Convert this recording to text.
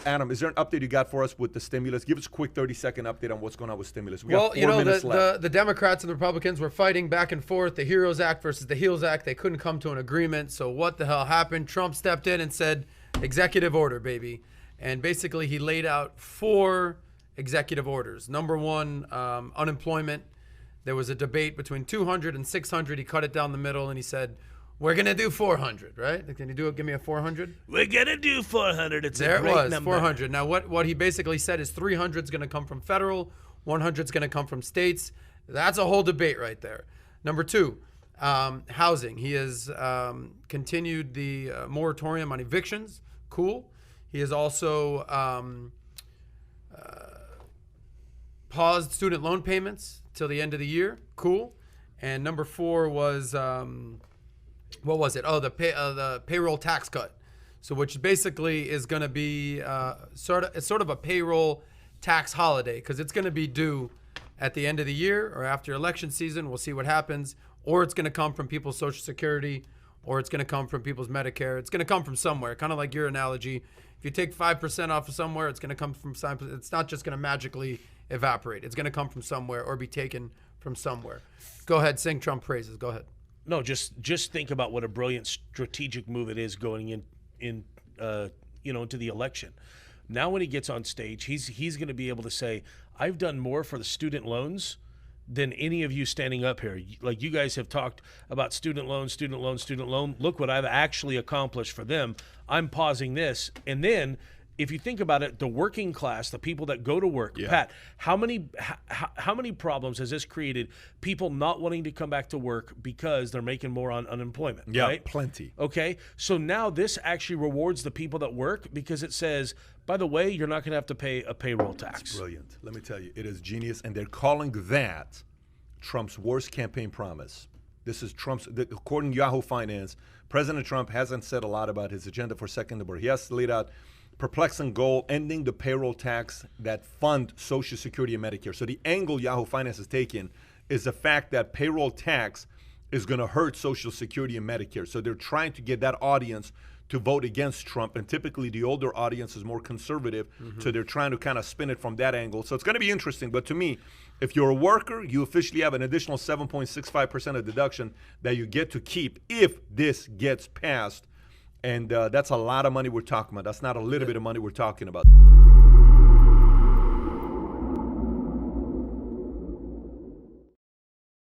Adam, is there an update you got for us with the stimulus? Give us a quick 30-second update on what's going on with stimulus. We got 4 minutes left. The Democrats and the Republicans were fighting back and forth, the HEROES Act versus the HEALS Act. They couldn't come to an agreement. So what the hell happened? Trump stepped in and said, executive order, baby. And basically he laid out 4 executive orders. Number 1, unemployment. There was a debate between 200 and 600. He cut it down the middle and he said, we're going to do 400, right? Can you do it? Give me a 400. We're going to do 400. It's there a great it was, number. 400. Now, what he basically said is 300 is going to come from federal, 100 is going to come from states. That's a whole debate right there. Number 2, housing. He has continued the moratorium on evictions. Cool. He has also paused student loan payments till the end of the year. Cool. And number 4 was... what was it? Oh, the payroll tax cut. So which basically is going to be sort of a payroll tax holiday because it's going to be due at the end of the year or after election season. We'll see what happens. Or it's going to come from people's Social Security, or it's going to come from people's Medicare. It's going to come from somewhere, kind of like your analogy. If you take 5% off of somewhere, it's going to come from some. It's not just going to magically evaporate. It's going to come from somewhere or be taken from somewhere. Go ahead, sing Trump praises. Go ahead. No, just think about what a brilliant strategic move it is going into the election. Now when he gets on stage, he's going to be able to say, I've done more for the student loans than any of you standing up here. Like you guys have talked about student loan. Look what I've actually accomplished for them. I'm pausing this. And then if you think about it, the working class, the people that go to work, Pat, how many problems has this created? People not wanting to come back to work because they're making more on unemployment. Yeah, right? plenty. Okay, so now this actually rewards the people that work because it says, by the way, you're not going to have to pay a payroll tax. It's brilliant. Let me tell you, it is genius, and they're calling that Trump's worst campaign promise. This is according to Yahoo Finance, President Trump hasn't said a lot about his agenda for second number. He has laid out perplexing goal, ending the payroll tax that fund Social Security and Medicare. So the angle Yahoo Finance has taken is the fact that payroll tax is going to hurt Social Security and Medicare. So they're trying to get that audience to vote against Trump. And typically the older audience is more conservative. So they're trying to kind of spin it from that angle. So it's going to be interesting. But to me, if you're a worker, you officially have an additional 7.65% of deduction that you get to keep if this gets passed. And that's a lot of money we're talking about. That's not a little bit of money we're talking about.